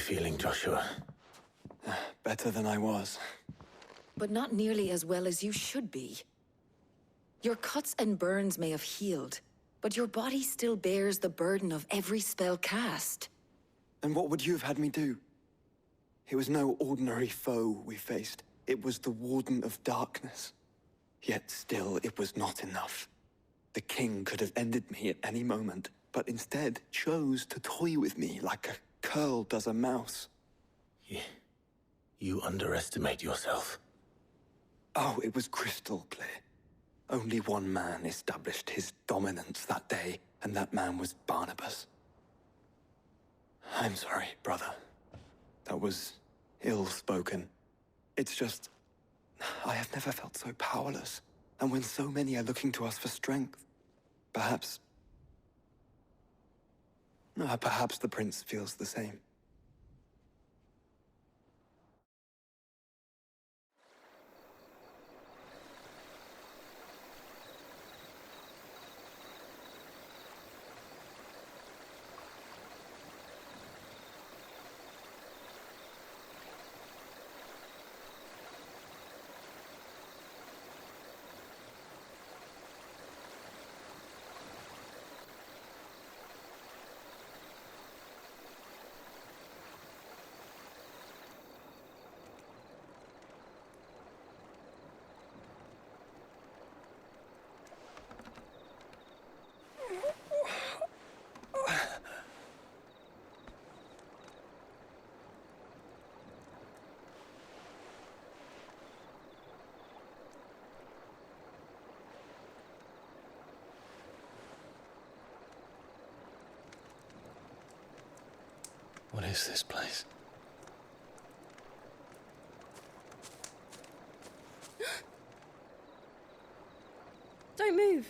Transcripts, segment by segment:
feeling, Joshua? Better than I was. But not nearly as well as you should be. Your cuts and burns may have healed, but your body still bears the burden of every spell cast. And what would you have had me do? It was no ordinary foe we faced. It was the Warden of Darkness. Yet still, it was not enough. The king could have ended me at any moment, but instead chose to toy with me like a curl does a mouse. You underestimate yourself. Oh, it was crystal clear. Only one man established his dominance that day, and that man was Barnabas. I'm sorry, brother. That was ill-spoken. It's just, I have never felt so powerless. And when so many are looking to us for strength, perhaps the prince feels the same. What is this place? Don't move.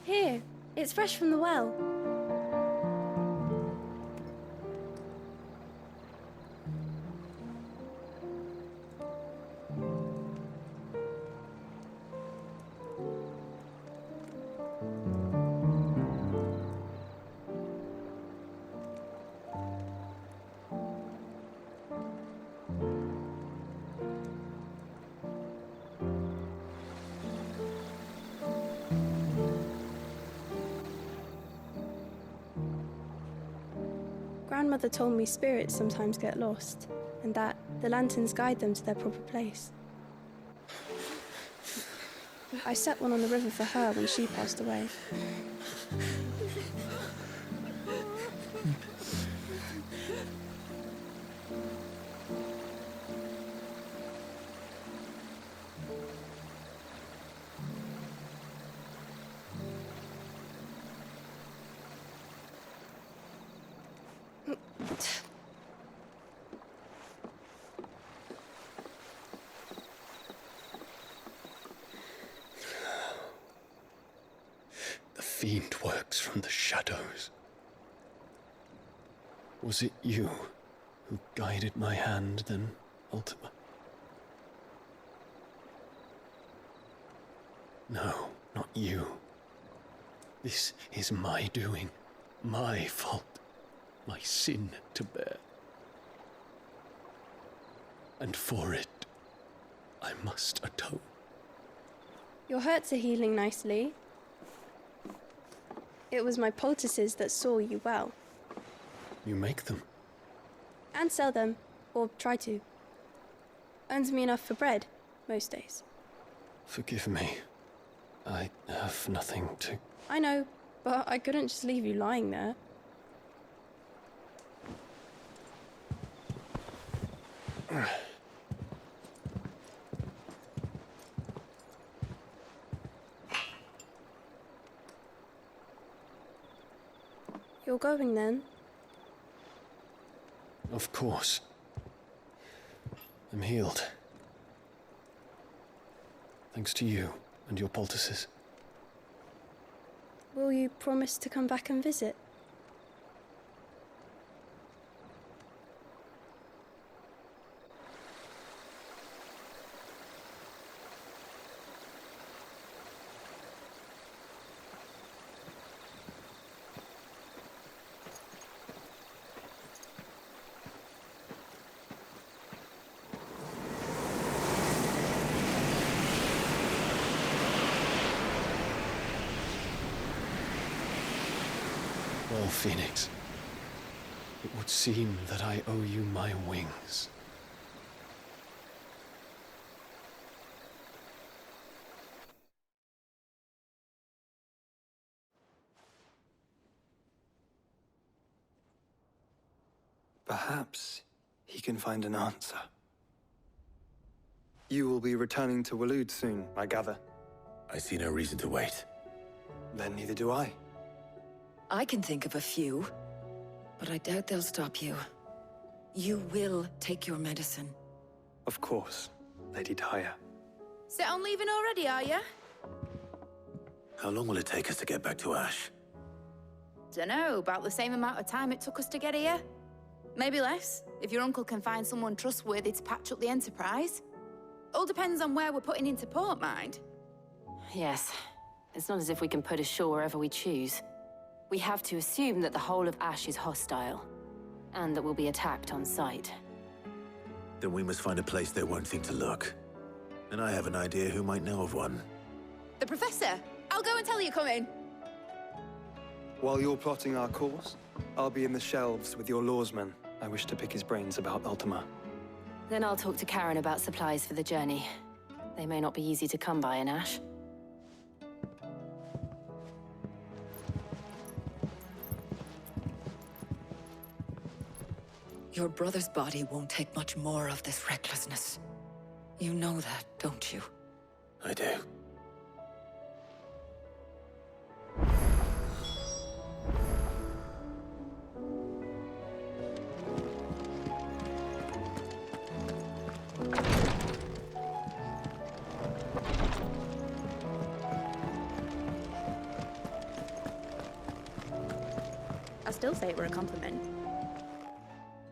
Here, it's fresh from the well. Grandmother told me spirits sometimes get lost, and that the lanterns guide them to their proper place. I set one on the river for her when she passed away. The fiend works from the shadows. Was it you who guided my hand, then, Ultima? No, not you. This is my doing, my fault, my sin to bear. And for it, I must atone. Your hurts are healing nicely. It was my poultices that saw you well. You make them? And sell them, or try to. Earns me enough for bread, most days. Forgive me. I have nothing to... I know, but I couldn't just leave you lying there. You're going then? Of course. I'm healed. Thanks to you and your poultices. Will you promise to come back and visit? Well, Phoenix, it would seem that I owe you my wings. Perhaps he can find an answer. You will be returning to Waloed soon, I gather. I see no reason to wait. Then neither do I. I can think of a few, but I doubt they'll stop you. You will take your medicine. Of course, Lady Daya. Set on leaving already, are you? How long will it take us to get back to Ash? Dunno, about the same amount of time it took us to get here. Maybe less, if your uncle can find someone trustworthy to patch up the Enterprise. All depends on where we're putting into port, mind. Yes. It's not as if we can put ashore wherever we choose. We have to assume that the whole of Ash is hostile, and that we'll be attacked on sight. Then we must find a place they won't think to look. And I have an idea who might know of one. The Professor! I'll go and tell you coming. While you're plotting our course, I'll be in the shelves with your lawsman. I wish to pick his brains about Ultima. Then I'll talk to Karen about supplies for the journey. They may not be easy to come by in Ash. Your brother's body won't take much more of this recklessness. You know that, don't you? I do. I still say it were a compliment.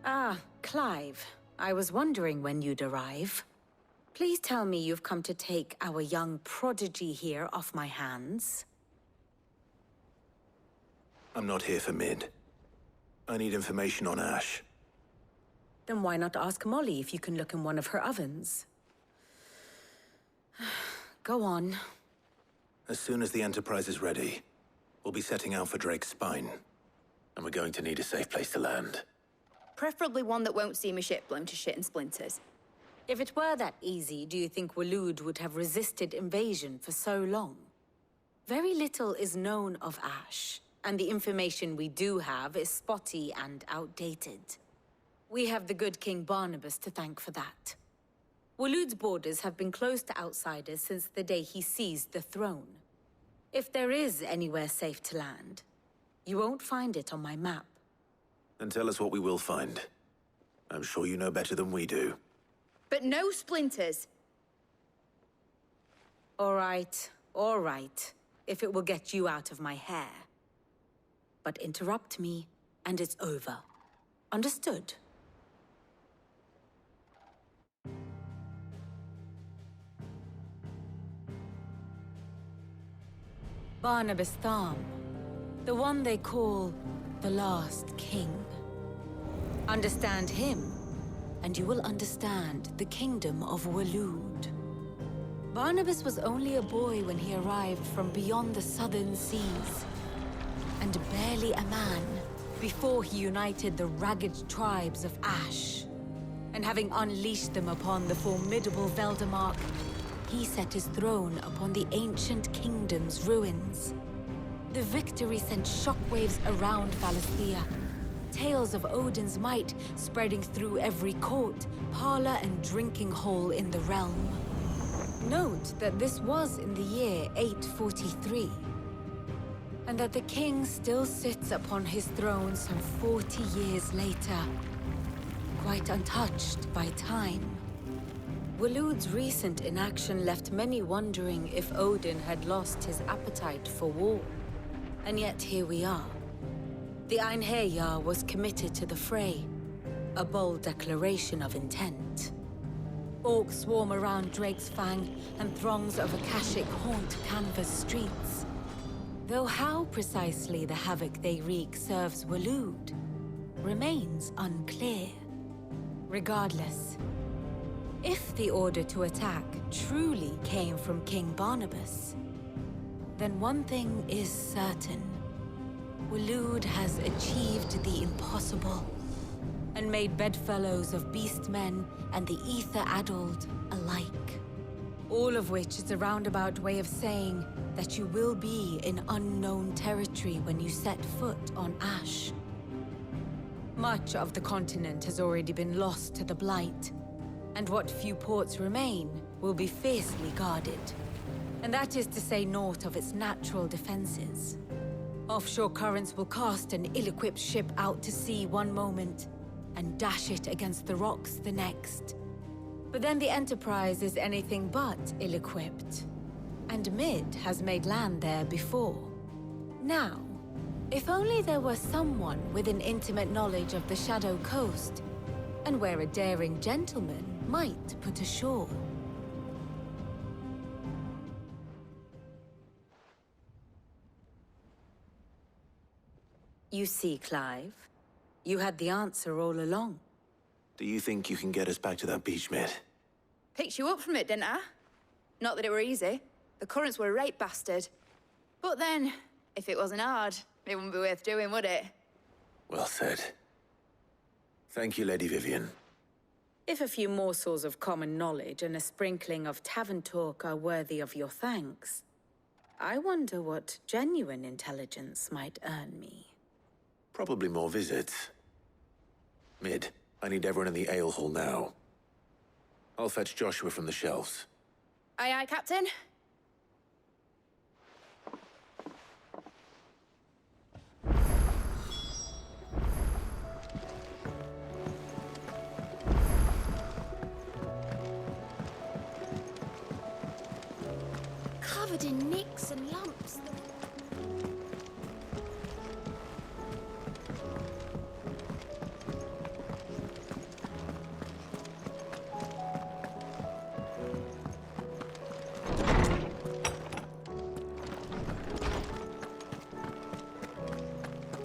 Ah, Clive. I was wondering when you'd arrive. Please tell me you've come to take our young prodigy here off my hands. I'm not here for Mid. I need information on Ash. Then why not ask Molly if you can look in one of her ovens? Go on. As soon as the Enterprise is ready, we'll be setting out for Drake's Spine. And we're going to need a safe place to land. Preferably one that won't see my ship blown to shit and splinters. If it were that easy, do you think Waloed would have resisted invasion for so long? Very little is known of Ash, and the information we do have is spotty and outdated. We have the good King Barnabas to thank for that. Waloed's borders have been closed to outsiders since the day he seized the throne. If there is anywhere safe to land, you won't find it on my map. Then tell us what we will find. I'm sure you know better than we do. But no splinters. All right, if it will get you out of my hair. But interrupt me, and it's over. Understood? Barnabas Tham, the one they call the Last King. Understand him, and you will understand the kingdom of Waloed. Barnabas was only a boy when he arrived from beyond the southern seas, and barely a man before he united the ragged tribes of Ash. And having unleashed them upon the formidable Veldamark, he set his throne upon the ancient kingdom's ruins. The victory sent shockwaves around Valisthea. Tales of Odin's might spreading through every court, parlor, and drinking hole in the realm. Note that this was in the year 843, and that the king still sits upon his throne some 40 years later, quite untouched by time. Waloed's recent inaction left many wondering if Odin had lost his appetite for war. And yet here we are. The Einherjar was committed to the fray, a bold declaration of intent. Orcs swarm around Drake's Fang, and throngs of Akashic haunt Canvas streets. Though how precisely the havoc they wreak serves Waloed remains unclear. Regardless, if the order to attack truly came from King Barnabas, then one thing is certain. Waloed has achieved the impossible, and made bedfellows of beastmen and the ether-addled alike. All of which is a roundabout way of saying that you will be in unknown territory when you set foot on Ash. Much of the continent has already been lost to the Blight, and what few ports remain will be fiercely guarded. And that is to say naught of its natural defenses. Offshore currents will cast an ill-equipped ship out to sea one moment, and dash it against the rocks the next. But then the Enterprise is anything but ill-equipped. And Mid has made land there before. Now, if only there were someone with an intimate knowledge of the Shadow Coast, and where a daring gentleman might put ashore. You see, Clive, you had the answer all along. Do you think you can get us back to that beach, Mid? Picked you up from it, didn't I? Not that it were easy. The currents were a right bastard. But then, if it wasn't hard, it wouldn't be worth doing, would it? Well said. Thank you, Lady Vivian. If a few morsels of common knowledge and a sprinkling of tavern talk are worthy of your thanks, I wonder what genuine intelligence might earn me. Probably more visits. Mid, I need everyone in the ale hall now. I'll fetch Joshua from the shelves. Aye, aye, Captain. Covered in nicks and lumps.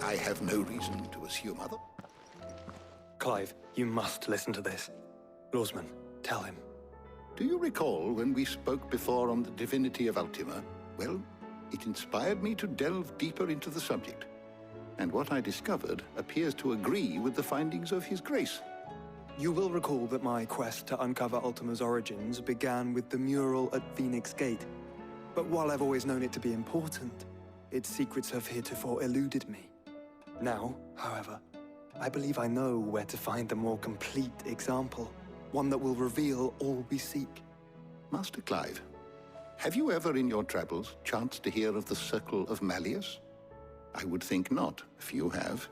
I have no reason to assume other. Clive, you must listen to this. Lawsman, tell him. Do you recall when we spoke before on the divinity of Ultima? Well, it inspired me to delve deeper into the subject. And what I discovered appears to agree with the findings of His Grace. You will recall that my quest to uncover Ultima's origins began with the mural at Phoenix Gate. But while I've always known it to be important, its secrets have heretofore eluded me. Now, however, I believe I know where to find the more complete example. One that will reveal all we seek. Master Clive, have you ever in your travels chanced to hear of the Circle of Malleus? I would think not, if you have.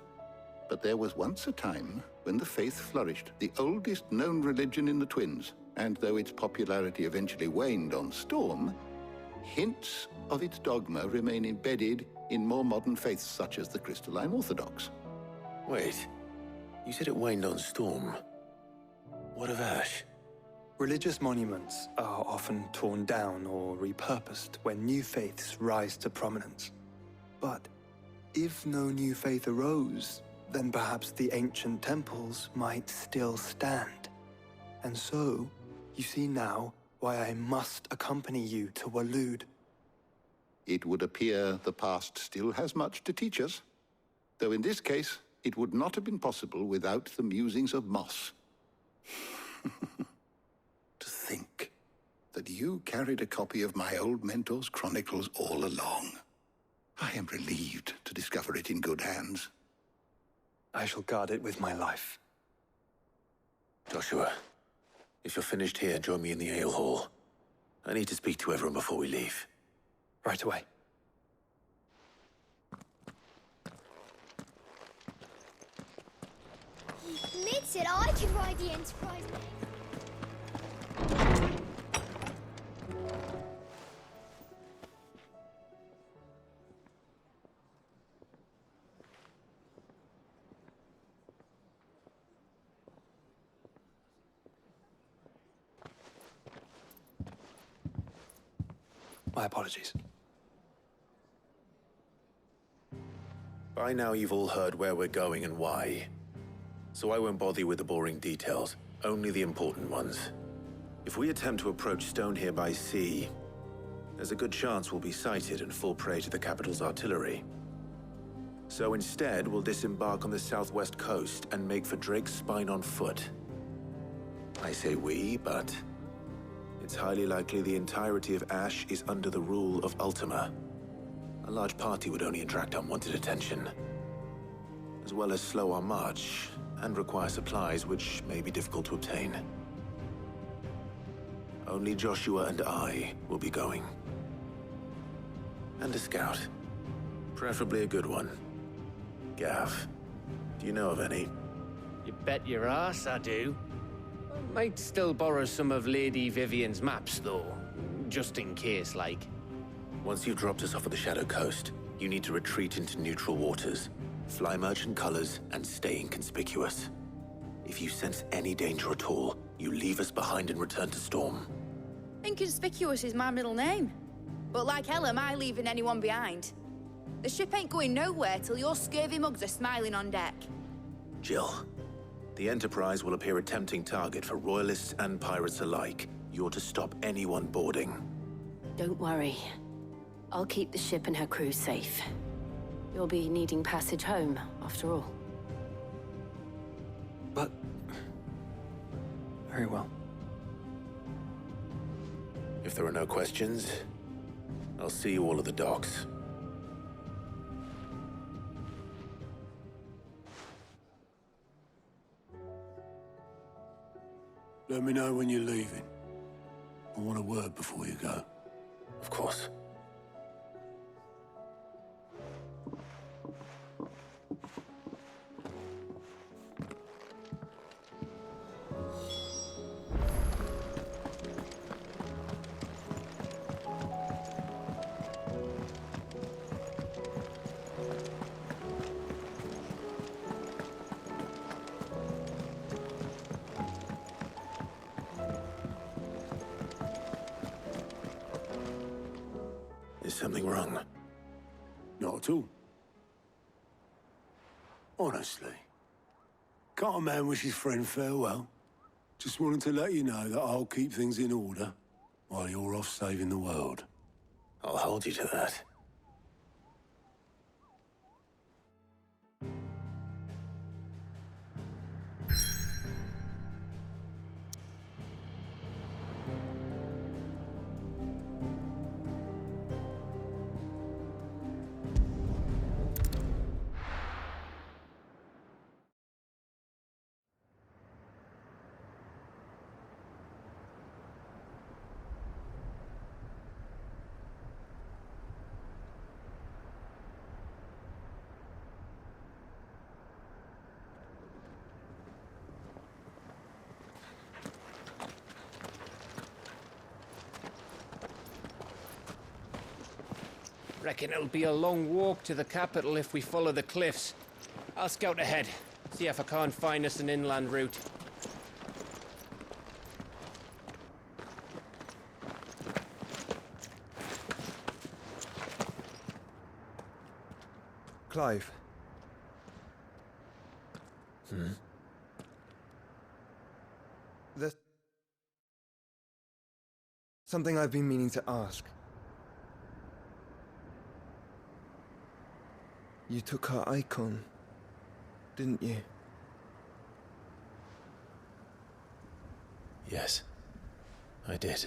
But there was once a time when the faith flourished, the oldest known religion in the Twins, and though its popularity eventually waned on Storm, hints of its dogma remain embedded in more modern faiths such as the Crystalline Orthodox. Wait, you said it waned on Storm. What of Ash? Religious monuments are often torn down or repurposed when new faiths rise to prominence. But if no new faith arose, then perhaps the ancient temples might still stand. And so, you see now why I must accompany you to Waloed. It would appear the past still has much to teach us, though in this case, it would not have been possible without the musings of Moss. To think that you carried a copy of my old mentor's chronicles all along. I am relieved to discover it in good hands. I shall guard it with my life. Joshua, if you're finished here, join me in the ale hall. I need to speak to everyone before we leave. Right away. Mid said I could ride the Enterprise. My apologies. By now you've all heard where we're going and why. So I won't bother you with the boring details, only the important ones. If we attempt to approach Stone here by sea, there's a good chance we'll be sighted and fall prey to the capital's artillery. So instead, we'll disembark on the southwest coast and make for Drake's Spine on foot. I say we, but it's highly likely the entirety of Ash is under the rule of Ultima. A large party would only attract unwanted attention, as well as slow our march and require supplies which may be difficult to obtain. Only Joshua and I will be going. And a scout. Preferably a good one. Gav, do you know of any? You bet your ass I do. Might still borrow some of Lady Vivian's maps, though. Just in case, like. Once you've dropped us off at the Shadow Coast, you need to retreat into neutral waters, fly merchant colors, and stay inconspicuous. If you sense any danger at all, you leave us behind and return to Storm. Inconspicuous is my middle name. But like hell am I leaving anyone behind. The ship ain't going nowhere till your scurvy mugs are smiling on deck. Jill, the Enterprise will appear a tempting target for Royalists and pirates alike. You're to stop anyone boarding. Don't worry. I'll keep the ship and her crew safe. You'll be needing passage home, after all. But... very well. If there are no questions, I'll see you all at the docks. Let me know when you're leaving. I want a word before you go. Of course. Is something wrong? Not at all. Honestly. Can't a man wish his friend farewell? Just wanted to let you know that I'll keep things in order while you're off saving the world. I'll hold you to that. Reckon it'll be a long walk to the capital if we follow the cliffs. I'll scout ahead, see if I can't find us an inland route. Clive. There's something I've been meaning to ask. You took her icon, didn't you? Yes, I did.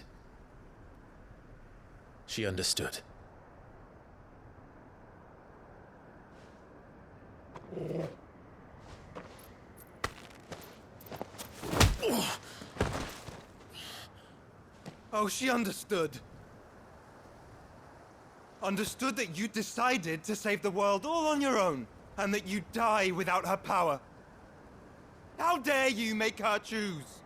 She understood. Oh, she understood. Understood that you decided to save the world all on your own, and that you'd die without her power. How dare you make her choose?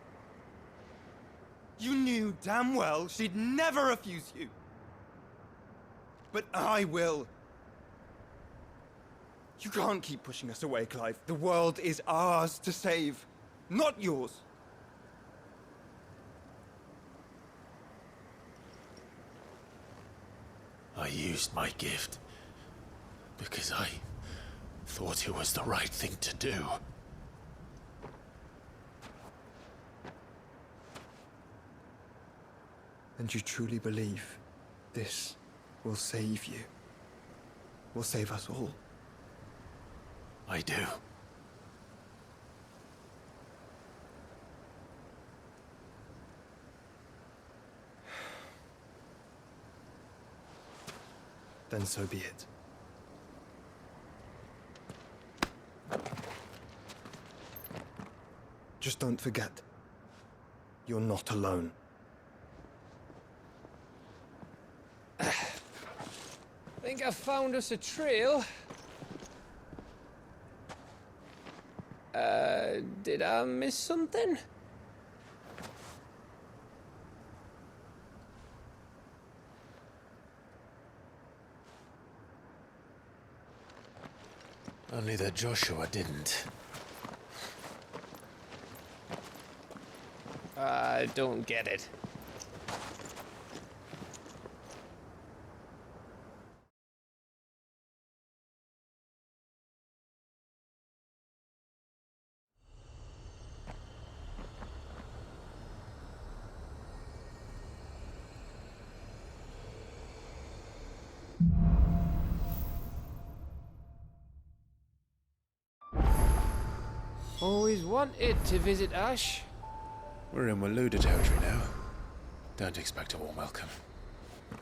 You knew damn well she'd never refuse you. But I will. You can't keep pushing us away, Clive. The world is ours to save, not yours. used my gift. Because I thought it was the right thing to do. And you truly believe this will save you? Will save us all? I do. Then so be it. Just don't forget, you're not alone. Think I found us a trail. Did I miss something? Only that Joshua didn't. I don't get it. Always wanted to visit Ash. We're in Waluda territory now. Don't expect a warm welcome.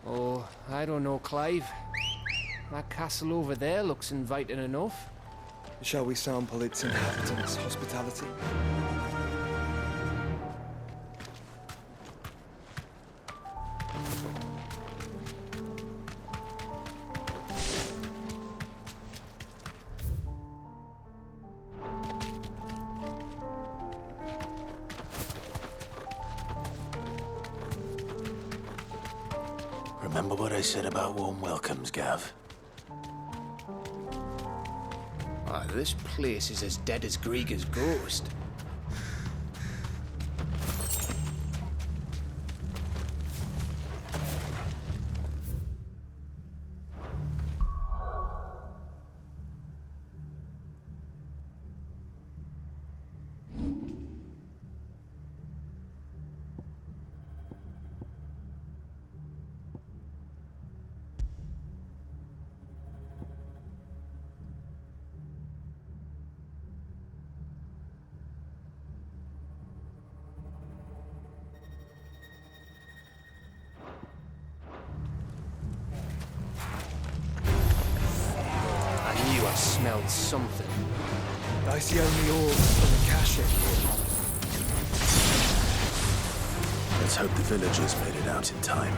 Oh, I don't know, Clive. That castle over there looks inviting enough. Shall we sample its inhabitants' hospitality? Remember what I said about warm welcomes, Gav? This place is as dead as Grieger's ghost. I smelled something. I see only orbs from the cache. Let's hope the villagers made it out in time.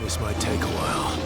This might take a while.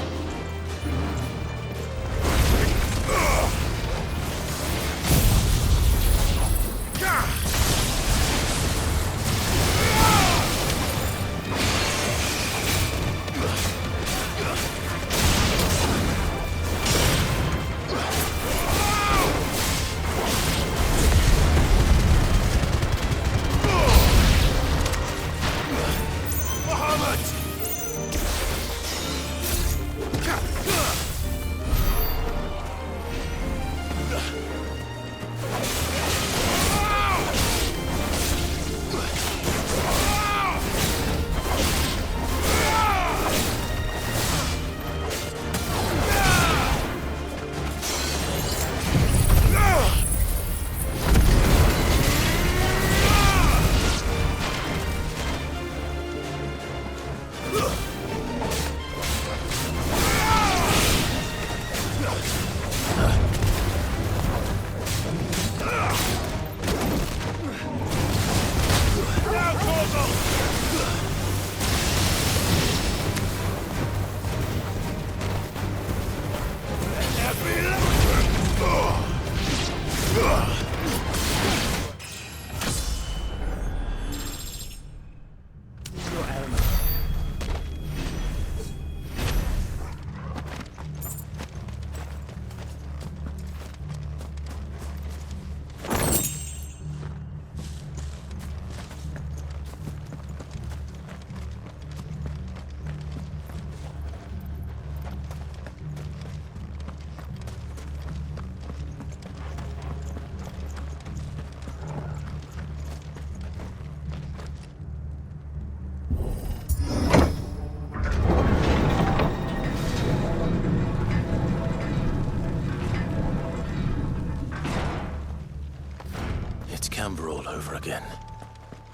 Camber all over again.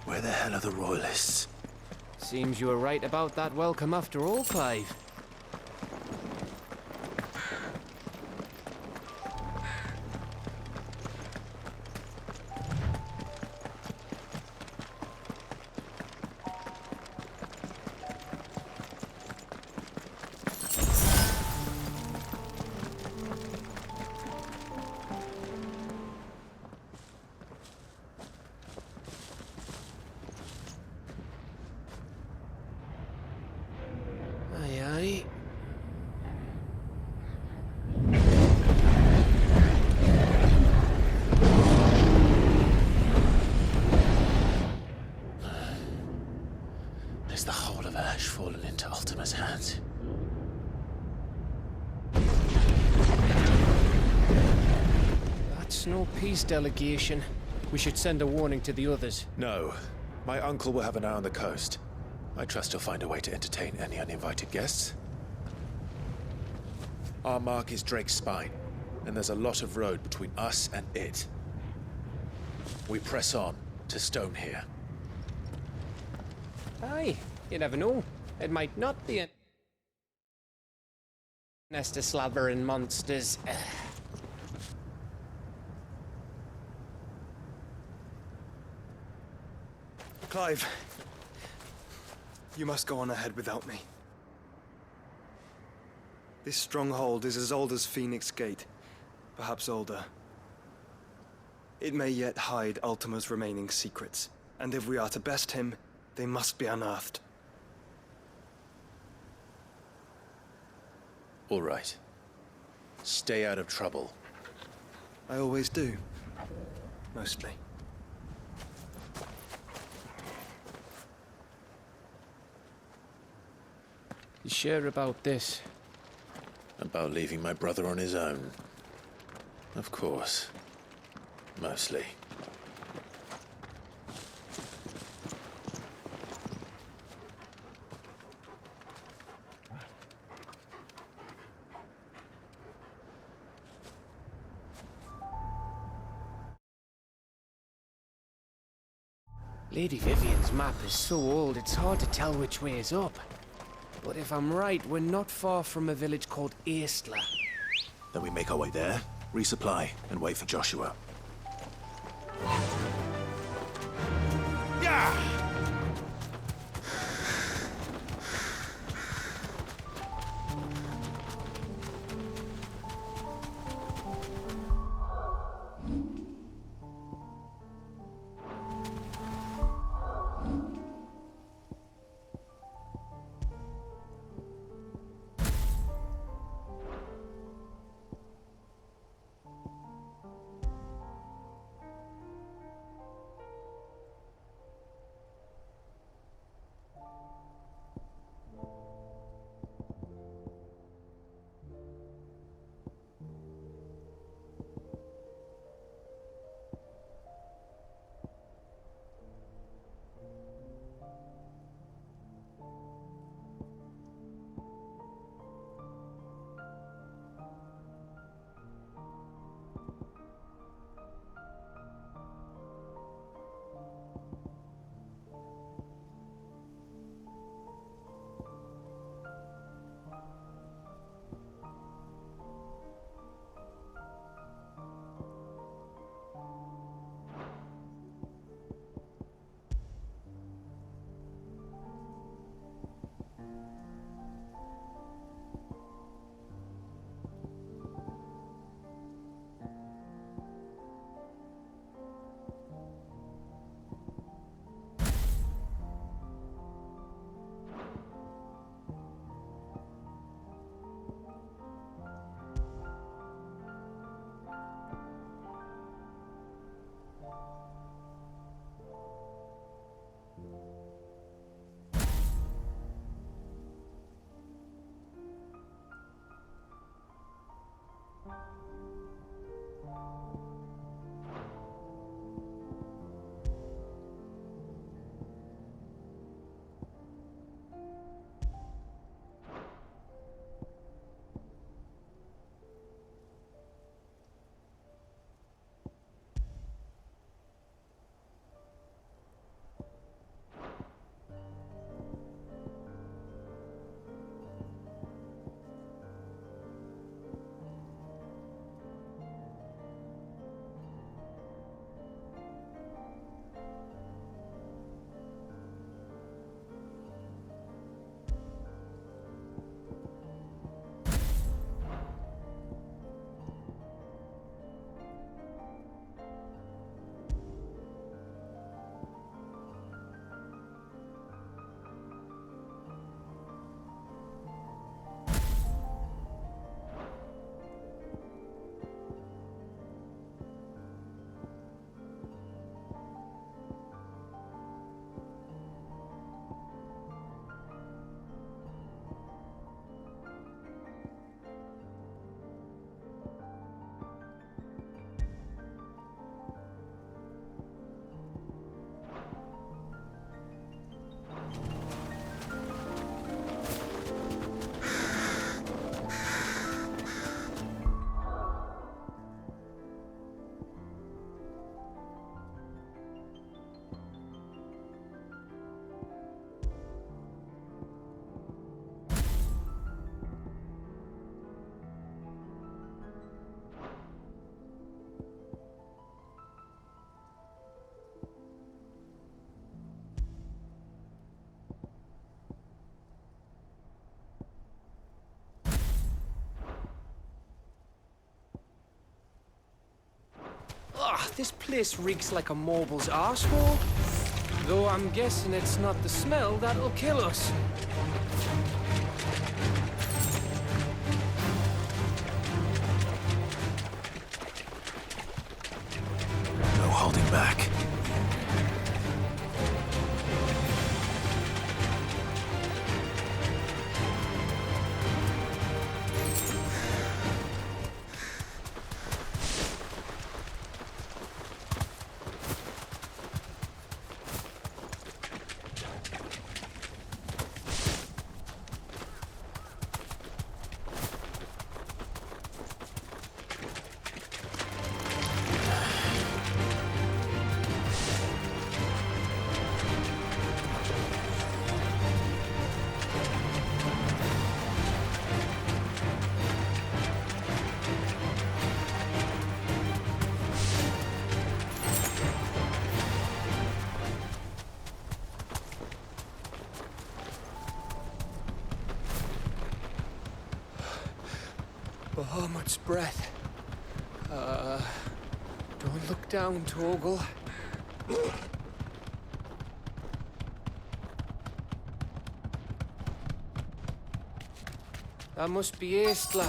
Where the hell are the royalists? Seems you were right about that welcome after all, Clive. Aye, aye. Is the whole of Ash fallen into Ultima's hands? That's no peace delegation. We should send a warning to the others. No. My uncle will have an eye on the coast. I trust he'll find a way to entertain any uninvited guests. Our mark is Drake's Spine, and there's a lot of road between us and it. We press on to Stone here. Aye, you never know. It might not be a nest of slavering monsters. Clive, you must go on ahead without me. This stronghold is as old as Phoenix Gate, perhaps older. It may yet hide Ultima's remaining secrets, and if we are to best him, they must be unearthed. All right. Stay out of trouble. I always do. Mostly. You sure about this? About leaving my brother on his own? Of course. Mostly. Lady Vivian's map is so old it's hard to tell which way is up. But if I'm right, we're not far from a village called Aistla. Then we make our way there, resupply, and wait for Joshua. Yeah! this place reeks like a mobile's arsehole. Though I'm guessing it's not the smell that'll kill us. No holding back. Bahamut's breath. Don't look down, Torgal. That must be Aistla.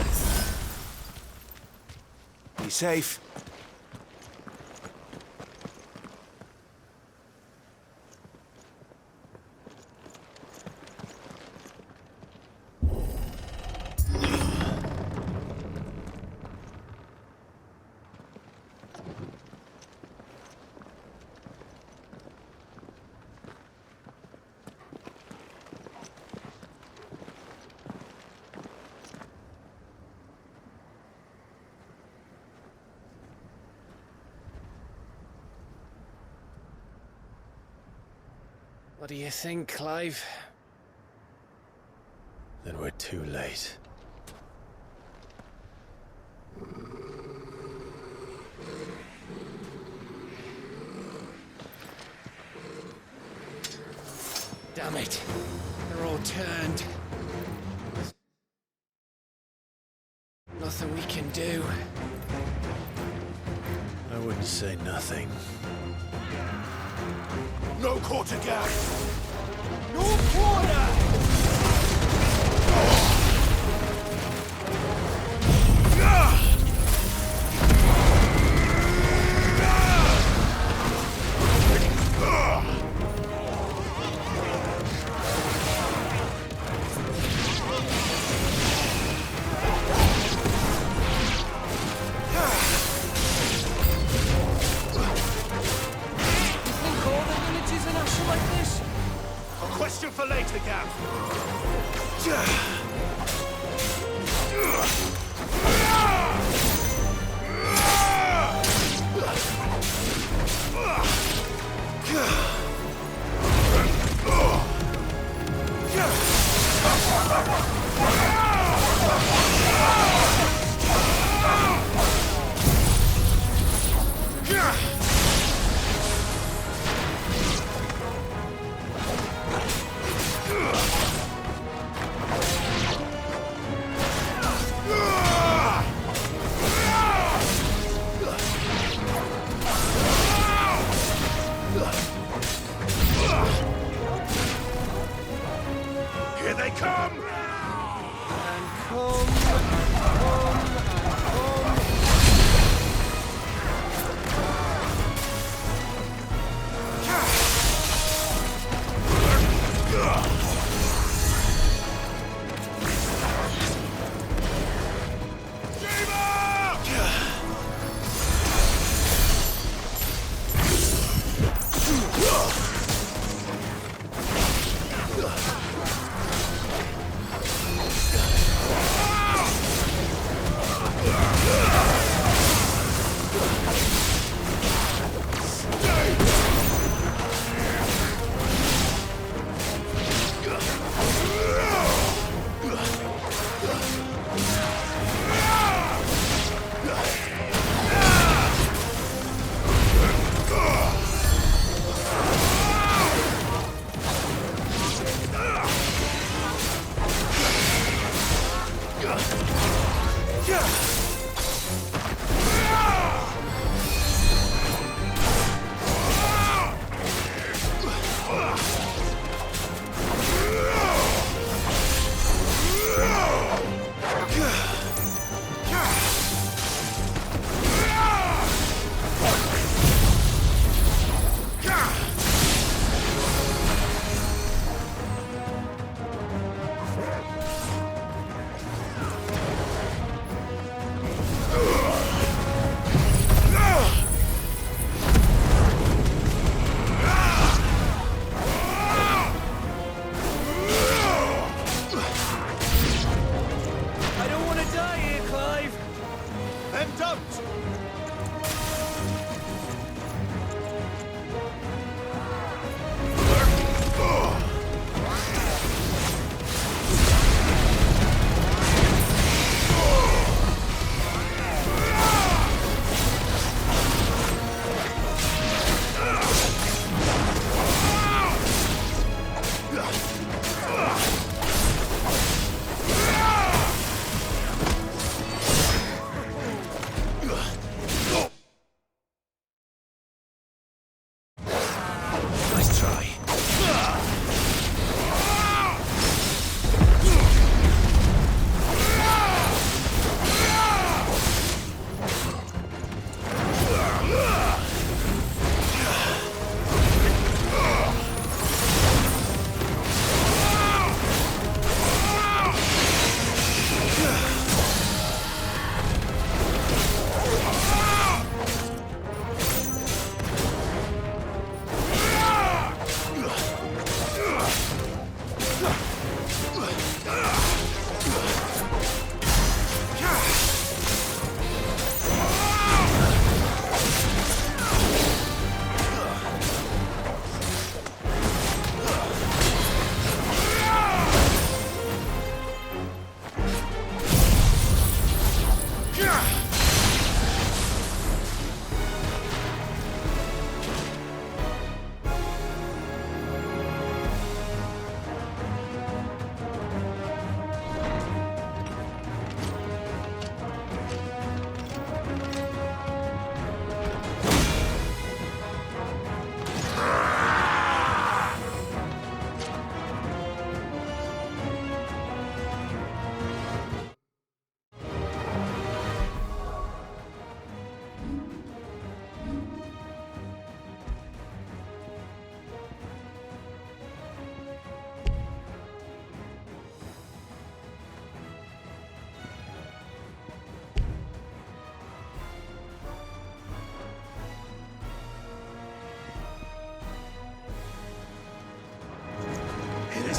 Be safe. What do you think, Clive? Then we're too late. Damn it. They're all turned. Nothing we can do. I wouldn't say nothing. No quarter gas! No quarter! Question for later, Gav.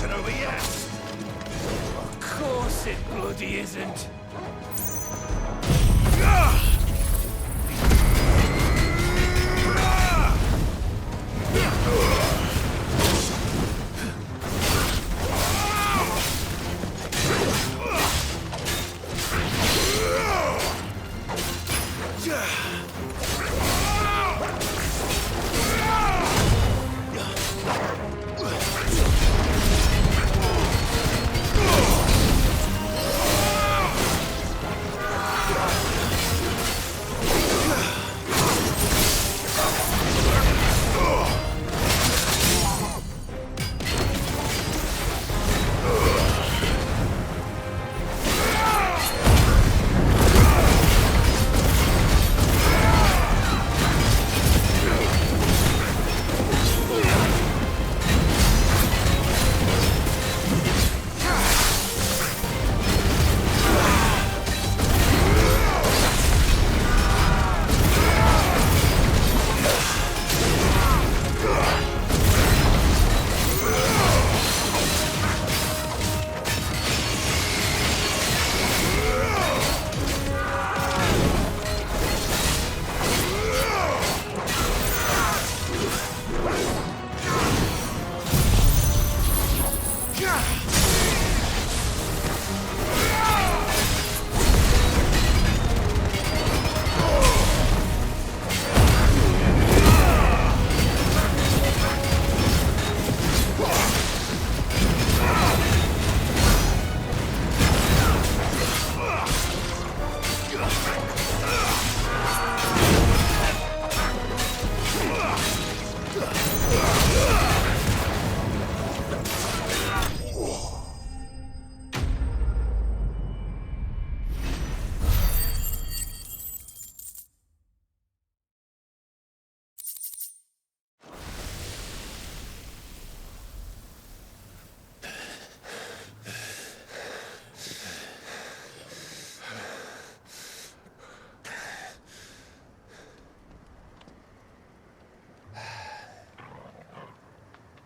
isn't over yet. Of course it bloody isn't.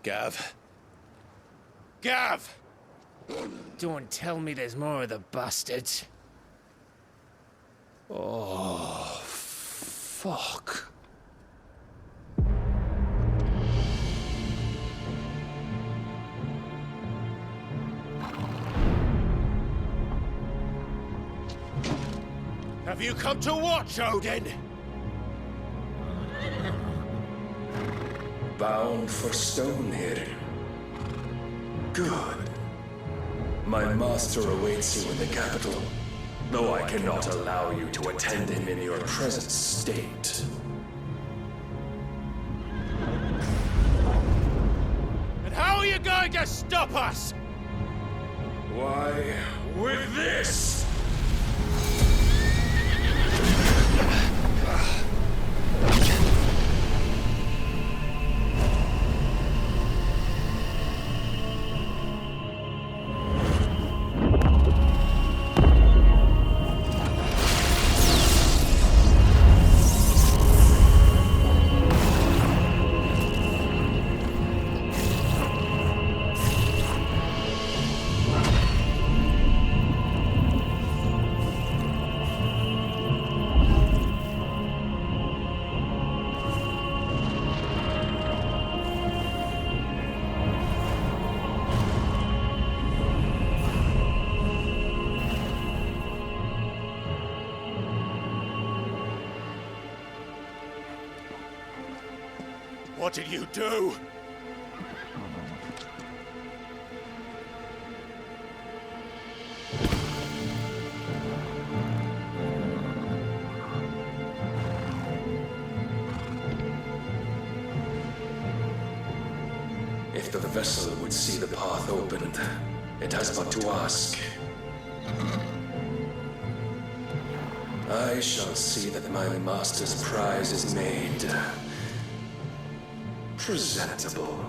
Gav. Gav! Don't tell me there's more of the bastards. Oh, fuck. Have you come to watch, Odin? Bound for Stonehill. Good. My master awaits you in the capital, though I cannot allow you to attend him in your present state. And how are you going to stop us? Why, with this! What did you do? If the vessel would see the path opened, it has but to ask. I shall see that my master's prize is made presentable.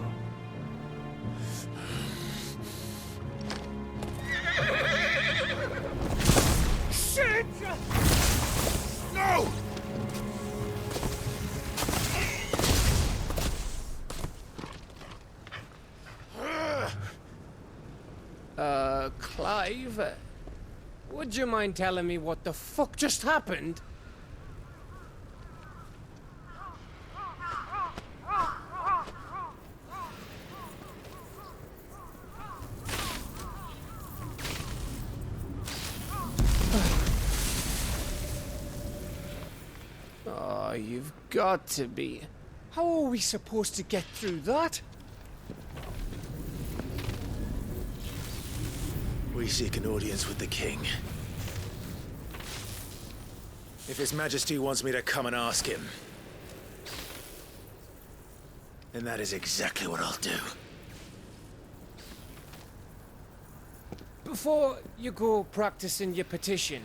Shit! No! Clive, would you mind telling me what the fuck just happened? Oh, you've got to be. How are we supposed to get through that? We seek an audience with the king. If His Majesty wants me to come and ask him, then that is exactly what I'll do. Before you go practicing your petition,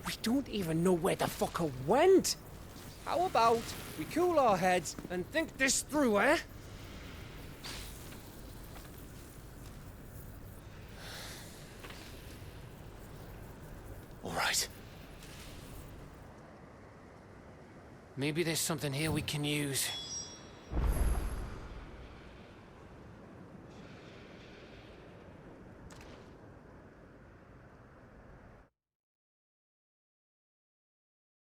we don't even know where the fucker went. How about we cool our heads and think this through, eh? All right. Maybe there's something here we can use.